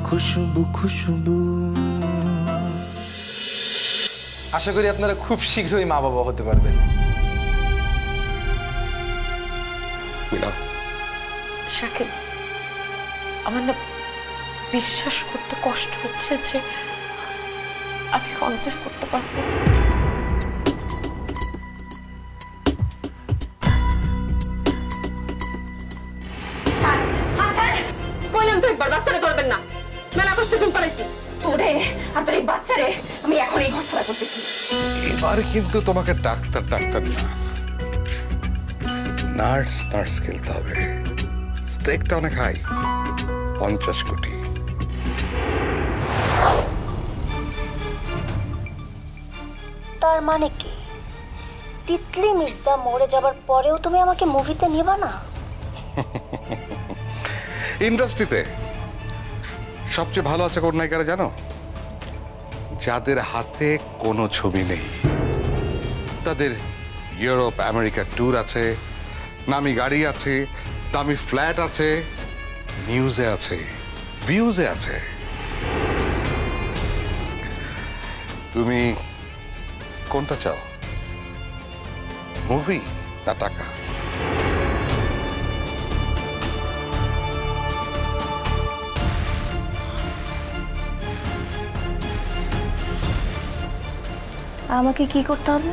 খুশবু খুশবু। আশা করি আপনারা খুব শীঘ্রই মা বাবা হতে পারবেন। শাকিল, আমার না বিশ্বাস করতে কষ্ট হচ্ছে যে আমি কনসেপ্ট করতে পারবো। কইলাম তো একবার বাচ্চারে ধরবেন না, মেলা কষ্ট ঘুম পাড়াইছি তোরে আর তোর এই বাচ্চারে আমি এখন এই ঘর ছাড়া করতেছি। এবার কিন্তু তোমাকে ডাক্তার ডাক্তার না, নার্স নার্স খেলতে হবে। স্টেকটা অনেক হাই, 50 কোটি। তার মানে কি তিতলি মির্জা মরে যাবার পরেও তুমি আমাকে মুভিতে নিবা না? ইন্ডাস্ট্রিতে সবচেয়ে ভালো আছে কোন নায়িকারা জানো? যাদের হাতে কোনো ছবি নেই, তাদের ইউরোপ আমেরিকা ট্যুর আছে, নামি গাড়ি আছে, দামি ফ্ল্যাট আছে, নিউজে আছে, ভিউজে আছে। তুমি কোনটা চাও, মুভি না টাকা? আমাকে কি করতে হবে?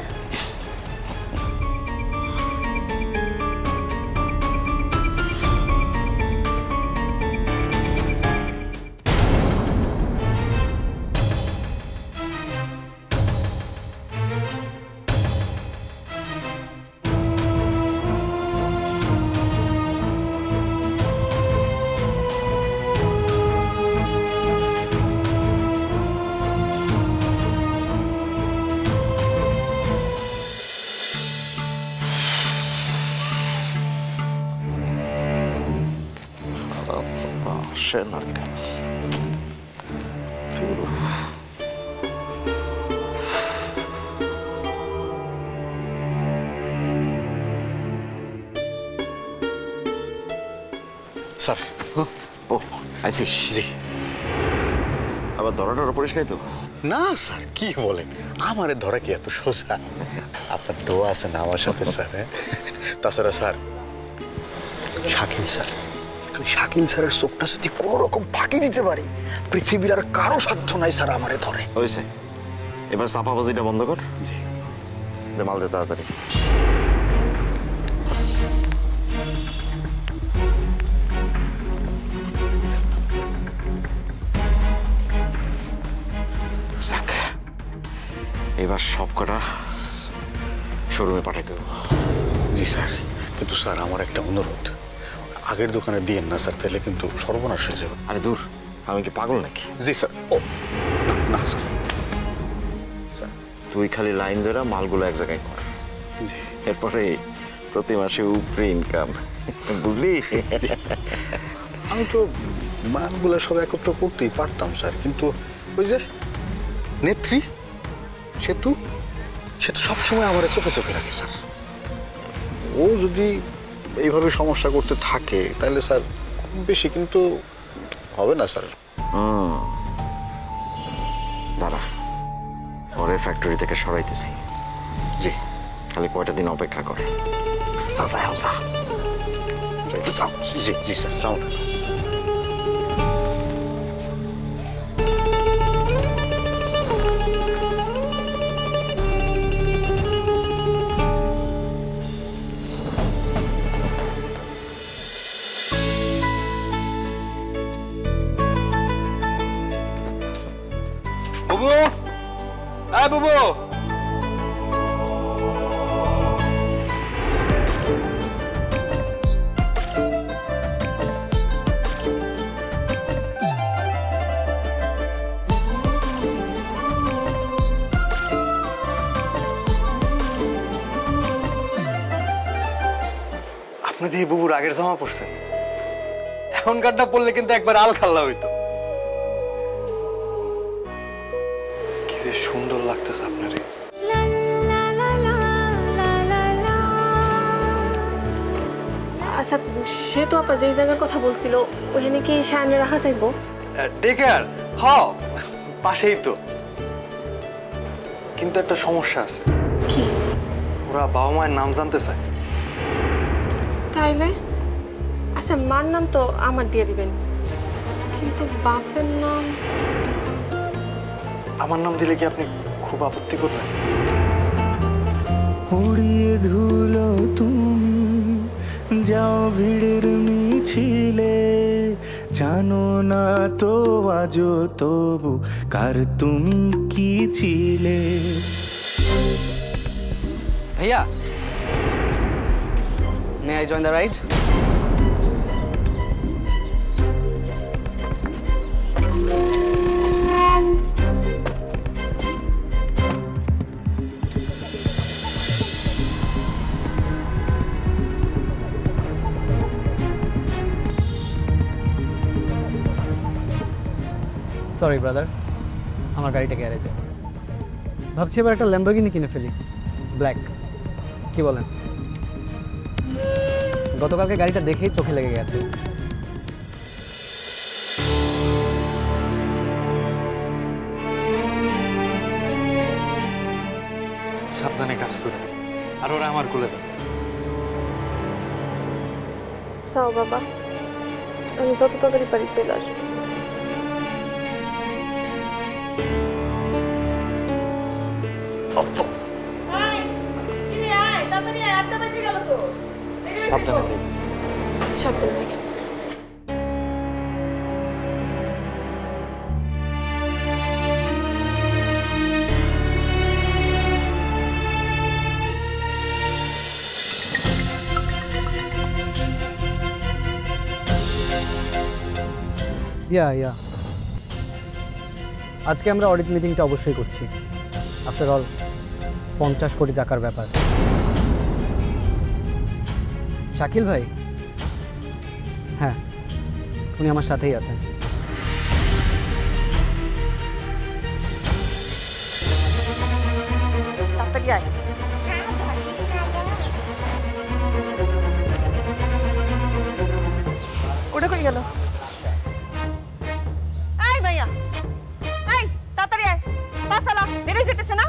স্যার, ও আইসিস? জি। আবার ধরাটা পরিষ্কার তো? না স্যার, কি বলেন, আমারে ধরা কি এত সোজা? আপনার দোয়া আছে না আমার সাথে স্যার? তাছাড়া স্যার, শাকিল স্যার, শাকিল স্যারের চোখটা যদি কোনো রকম ফাঁকি দিতে পারি, পৃথিবীর আর কারো সাধ্য নাই স্যার আমারে ধরে। হয়েছে, এবার চাপাবাজিটা বন্ধ কর। জি। মাল দে তাড়াতাড়ি। এবার সব কটা শোরুমে পাঠাই দেবো। জি স্যার, কিন্তু স্যার আমার একটা অনুরোধ, আগের দোকানে দিয়েন না স্যার, তাহলে কিন্তু সর্বনাশ হয়ে যাবে। আরে দূর, আমি কি পাগল নাকি? জি স্যার। ও না স্যার, তুই খালি লাইন ধরে মালগুলো এক জায়গায় কর। জি। এরপরে প্রতি মাসে উপরে ইনকাম, বুঝলি? আমি তো মালগুলো সব একত্র করতেই পারতাম স্যার, কিন্তু ওই যে নেত্রী সে তো সবসময় আমার চোখে চোখে রাখে স্যার। ও যদি এইভাবে সমস্যা করতে থাকে তাহলে স্যার খুব বেশি কিন্তু হবে না স্যার। দাঁড়া, পরে ফ্যাক্টরি থেকে সরাইতেছি। জি। খালি কয়টা দিন অপেক্ষা করে। জি জি স্যার। বুবু, আয় বুবু। আপনি যে বুবুর আগের জামা পড়ছেন, এখনকারটা পড়লে কিন্তু একবার আল খাল্লা হইতো। কি যে সুন্দর লাগতেছে আপনারে। আচ্ছা, সে তো আপা যেই জায়গার কথা বলছিল ওখানে কি শায়নে রাখা যাইব? Day care? হ্যাঁ, পাশেই তো। কিন্তু একটা সমস্যা আছে। কি? ওরা বাবা মায়ের নাম জানতে চায়। তাইলে আচ্ছা, মার নাম তো আমার দিয়ে দিবেন, কিন্তু বাপের নাম? আমার নাম দিলে কি আপনি খুব আপত্তি করবেন? উড়িয়ে ধুলো তুমি যাও ভিড়ের মিছিলে, জানো না তো আজও তবু কার তুমি কি ছিলে। ভাইয়া, may I join the ride? Sorry brother, আমার গাড়িটা গ্যারেজে। ভাবছি এবার একটা ল্যাম্বরগিনি কিনে ফেলি, ব্ল্যাক। কি বলেন? গতকালকে গাড়িটা দেখেই চোখে লেগে গেছে। সাবধানে কাজ করে, আর ওরা আমার কোলে দেয়। চাও বাবা, আমি যত তাড়াতাড়ি পারি চলে আসবো। সাবধানে থেকে। সাবধানে রেখে। ইয়া আজকে আমরা অডিট মিটিংটা অবশ্যই করছি। আফটার অল 50 কোটি টাকার ব্যাপার। শাকিল ভাই? হ্যাঁ, উনি আমার সাথেই আছেন। ওটা কই গেল? এই ভাইয়া, এই তাড়াতাড়ি আয়, বাস চালা, দেরি যেতেছে না?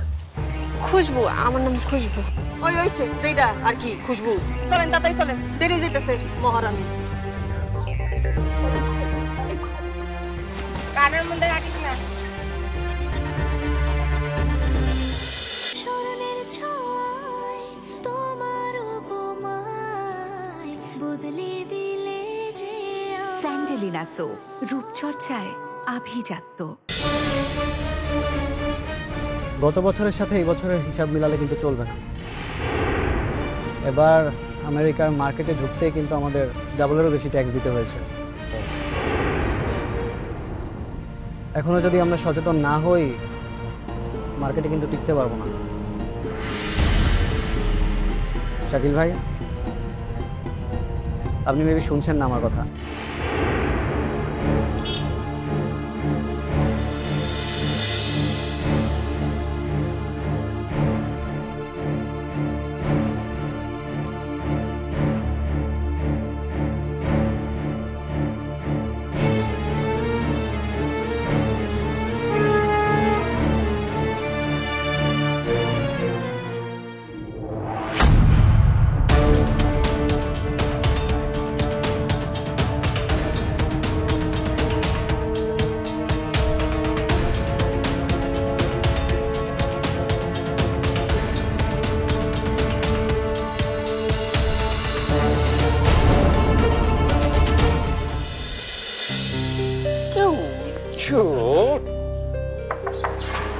খুশবু, আমার নাম খুশবু। ওই হইছে যেটা আর কি, খুশবু। চলেন তাড়াতাড়ি চলেন, দেরি যেতেছে মহারানী। কানের মধ্যে হাঁটিস না। স্মরণের ছয় তোমার উপমায় বদলে দিলে যে স্যান্ডেলিনা সো, রূপচর্চায় আভিজাত্য। গত বছরের সাথে এই বছরের হিসাব মিলালে কিন্তু চলবে না। এবার আমেরিকার মার্কেটে ঢুকতে কিন্তু আমাদের ডাবলেরও বেশি ট্যাক্স দিতে হয়েছে। এখনো যদি আমরা সচেতন না হই, মার্কেটে কিন্তু টিকতে পারবো না। শাকিল ভাই, আপনি মেবি শুনছেন না আমার কথা।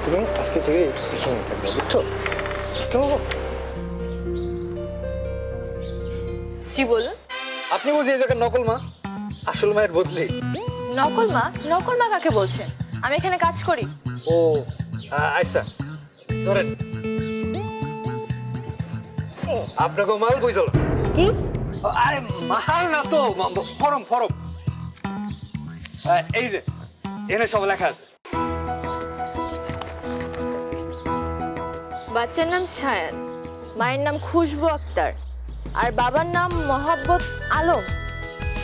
তুমি আজকে থেকে এখানে থাকবে, বুঝছো? জি বলুন। আপনি বুঝি এই জায়গার নকল মা, আসল মায়ের বদলে? নকল মা? নকল মা কাকে বলছেন? আমি এখানে কাজ করি। ও আচ্ছা, ধরেন আপনাকে মাল বুঝল। কি? আরে মাল না তো, ফরম ফরম। এই যে এখানে সব লেখা আছে। বাচ্চার নাম সায়ান, মায়ের নাম খুশবু আক্তার, আর বাবার নাম মোহাব্বত আলম।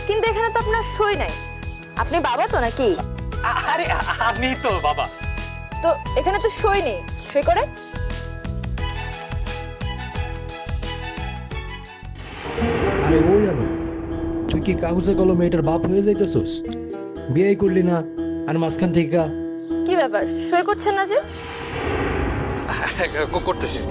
কিন্তু এখানে তো আপনার সই নাই। আপনি বাবা তো নাকি? আরে আমি তো বাবা। তো এখানে তো সই নেই, সই করে। আরে ও জানো, তুই কি কাগজে কলমে এটার বাপ হয়ে যাইতেছস? বিয়ে করলি না আর মাঝখান থেকে কি ব্যাপার, সই করছেন না যে? করতেছি।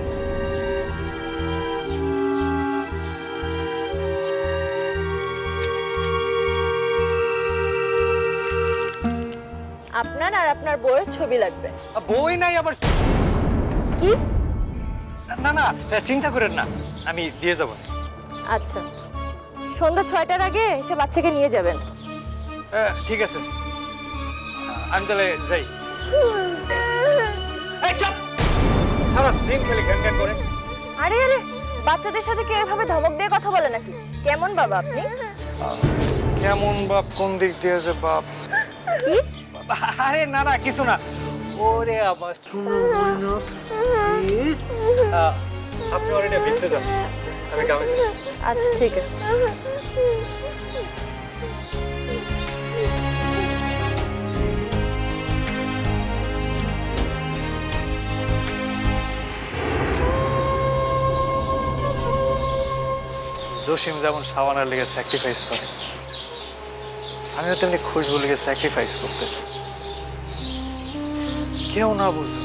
আপনার আর আপনার বউয়ের ছবি লাগবে। বই নাই আবার? কি? না না, চিন্তা করেন না, আমি দিয়ে যাব। আচ্ছা, সন্ধ্যা 6টার আগে সে বাচ্চাকে নিয়ে যাবেন। ঠিক আছে, আমি তাহলে যাই। এই চুপ! সারা দিন খেলে ঘ্যান ঘ্যান করে। আরে আরে, বাচ্চাদের সাথে কেউ এভাবে ধমক দিয়ে কথা বলে নাকি? কেমন বাবা আপনি? কেমন বাপ? কোন দিক দিয়ে যে বাপ? কি? আরে না না, কিছু না। ওরে আবার আপনি ওর এটা ভিতরে যান, আমি কামে যাই। আচ্ছা ঠিক আছে। জসিম যেমন শাওয়ানার লেগে স্যাক্রিফাইস করে, আমিও তেমনি খুশবু লেগে স্যাক্রিফাইস করতেছি। কেউ না বুঝুক,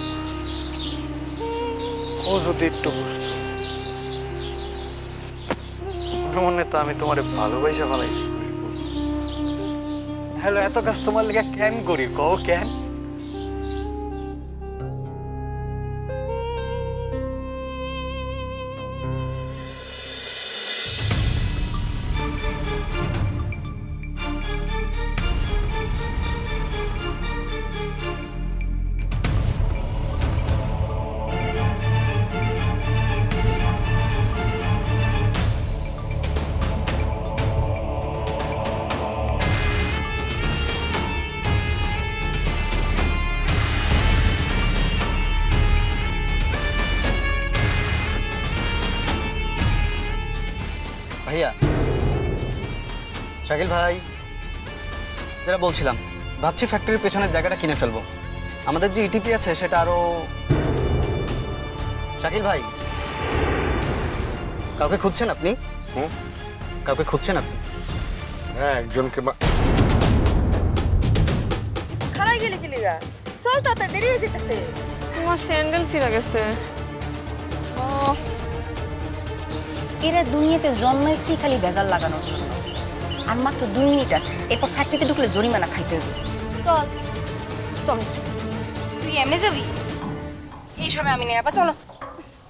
ও যদি একটু বুঝতো। মনে মনে তো আমি তোমার ভালোবাসা ফেলাইছি খুশবু। হ্যালো, এত কাজ তোমার লেগে কেন করি কও? কেন? ভাইয়া, শাকিল ভাই, যেটা বলছিলাম, ভাবছি ফ্যাক্টরির পেছনের জায়গাটা কিনে ফেলবো। আমাদের যে ইটিপি আছে সেটা আরো। শাকিল ভাই, কাউকে খুঁজছেন আপনি? কাউকে খুঁজছেন আপনি? হ্যাঁ, একজনকে। খারাই গেলি কি লিগা? চল তাড়াতাড়ি, দেরি হয়ে যেতেছে। তোমার স্যান্ডেল ছিঁড়ে গেছে। এরা দুনিয়াতে জন্মাইছি খালি ভেজাল লাগানোর জন্য। আর মাত্র 2 মিনিট আছে, এরপর ফ্যাক্টরিতে ঢুকলে জরিমানা খাইতে হবে। চল চল। তুই এমনি যাবি? এই সময় আমি নেই, আপা চলো।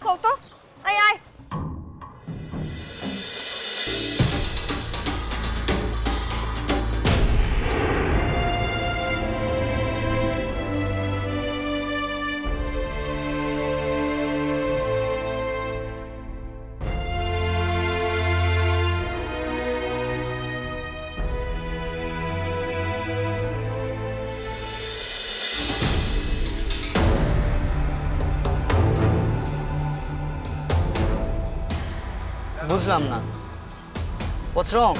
চল তো, আয় আয়। বুঝলাম না, হোয়াটস রং?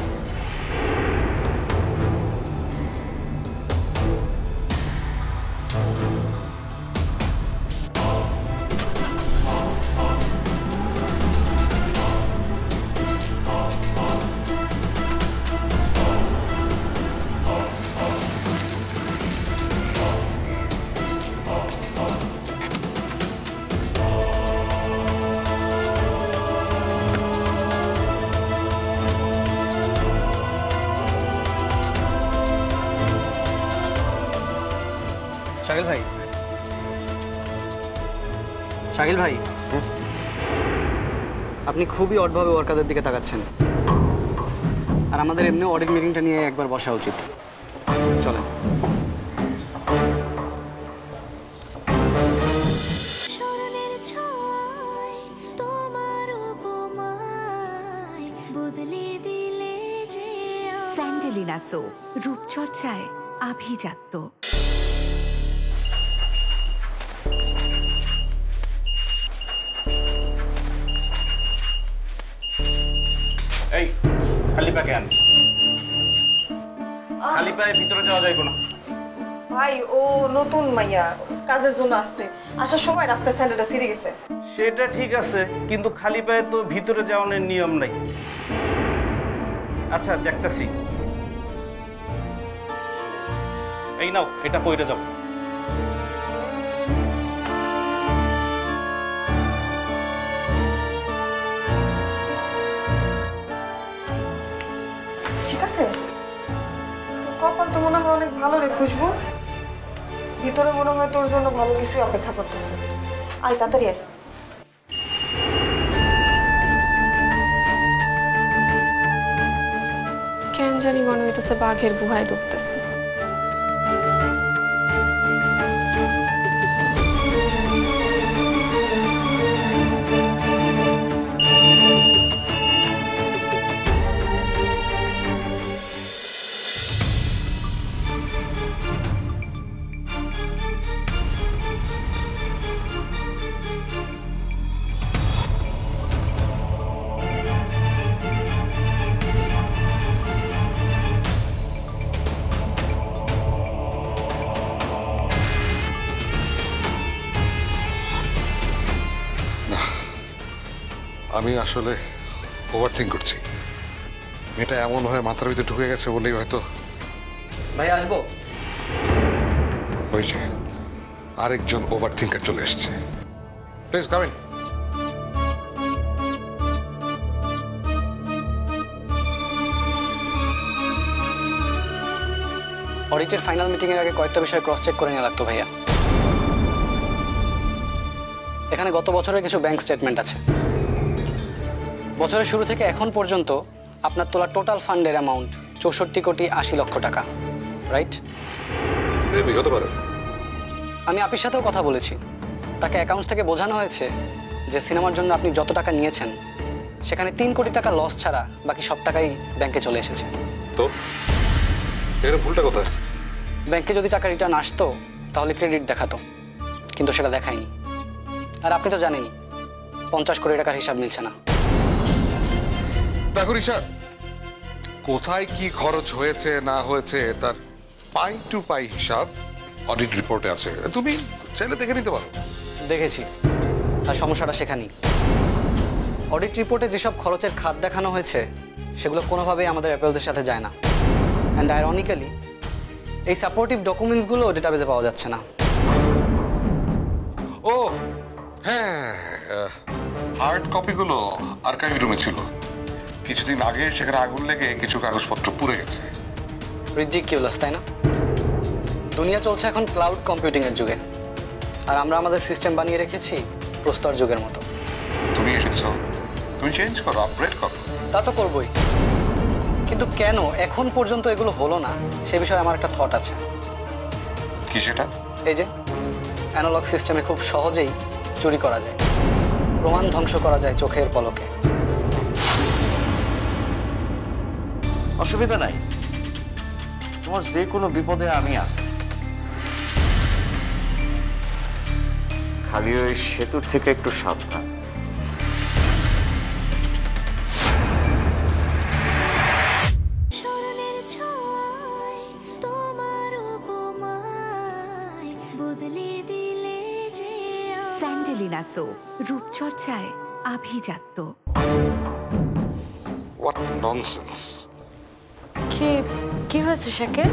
শাকিল ভাই, শাকিল ভাই, আপনি খুবই অডভাবে ওয়ার্কারদের দিকে তাকাচ্ছেন। আর আমাদের এমনি অডিট মিটিংটা নিয়ে একবার বসা উচিত। চলেন। স্যান্ডেলিনা সো, রূপচর্চায় আভিজাত্য। এই খালি পাকে আন, খালি পায়ে ভিতরে যাওয়া যাইব না। ভাই ও নতুন মাইয়া কাজের জন্য আসছে আসার সময় রাস্তায় স্যান্ডেলটা ছিঁড়ে গেছে। সেটা ঠিক আছে, কিন্তু খালি পায়ে তো ভিতরে যাওয়ানোর নিয়ম নাই। আচ্ছা দেখতাছি। এই নাও, এটা কইরে যাও। ঠিক আছে, তোর কপাল তো মনে হয় অনেক ভালো রে খুশবু। ভিতরে মনে হয় তোর জন্য ভালো কিছু অপেক্ষা করতেছে। আয় তাড়াতাড়ি আয়। কেন জানি মনে হইতেছে বাঘের গুহায় ঢুকতেছে। আমি আসলে ওভারথিঙ্ক করছি। এটা এমন হয়ে মাথার ভিতরে ঢুকে গেছে বলেই হয়তো। ভাই আসবো? হয়েছে, আরেকজন ওভারথিঙ্কার চলে এসছে। Please come in. অডিটের ফাইনাল মিটিং এর আগে কয়েকটা বিষয় ক্রস চেক করে নেওয়া লাগতো ভাইয়া। এখানে গত বছরের কিছু ব্যাংক স্টেটমেন্ট আছে। বছরের শুরু থেকে এখন পর্যন্ত আপনার তোলা টোটাল ফান্ডের অ্যামাউন্ট 64,80,00,000 টাকা, রাইট? হতে পারে। আমি আপির সাথেও কথা বলেছি, তাকে অ্যাকাউন্টস থেকে বোঝানো হয়েছে যে সিনেমার জন্য আপনি যত টাকা নিয়েছেন সেখানে 3 কোটি টাকা লস ছাড়া বাকি সব টাকাই ব্যাংকে চলে এসেছে। তো এর ভুলটা কোথায়? ব্যাংকে যদি টাকা রিটার্ন আসতো তাহলে ক্রেডিট দেখাতো, কিন্তু সেটা দেখায়নি। আর আপনি তো জানেনই 50 কোটি টাকার হিসাব মিলছে না। দেখো রিশা, কোথায় কি খরচ হয়েছে না হয়েছে তার পাই টু পাই হিসাব অডিট রিপোর্টে আছে, তুমি চাইলে দেখে নিতে পারো। দেখেছি, আর সমস্যাটা সেখানেই। অডিট রিপোর্টে যেসব খরচের খাত দেখানো হয়েছে সেগুলো কোনোভাবেই আমাদের অ্যাপেলসের সাথে যায় না। অ্যান্ড আইরনিক্যালি এই সাপোর্টিভ ডকুমেন্টসগুলো ডেটাবেজে পাওয়া যাচ্ছে না। ও হ্যাঁ, হার্ড কপিগুলো আর্কাইভ রুমে ছিল। কিছুদিন আগে সেখানে আগুন লেগে কিছু কাগজপত্র পুড়ে গেছে। রিডিকিউলাস, তাই না? দুনিয়া চলছে এখন ক্লাউড কম্পিউটিং এর যুগে, আর আমরা আমাদের সিস্টেম বানিয়ে রেখেছি প্রস্তর যুগের মতো। তুমি এসেছো, তুমি চেঞ্জ করো, আপগ্রেড করো। তা তো করবোই, কিন্তু কেন এখন পর্যন্ত এগুলো হলো না সে বিষয়ে আমার একটা থট আছে। কি সেটা? এই যে অ্যানালগ সিস্টেমে খুব সহজেই চুরি করা যায়, প্রমাণ ধ্বংস করা যায় চোখের পলকে। অসুবিধা নাই, তোমার যে কোনো বিপদে আমি আছি। খালি ওই সেতুর থেকে একটু সাবধান। স্যান্ডেলিনা সো, রূপচর্চায় আভিজাত্য। What nonsense! কি হয়েছে শাকিল?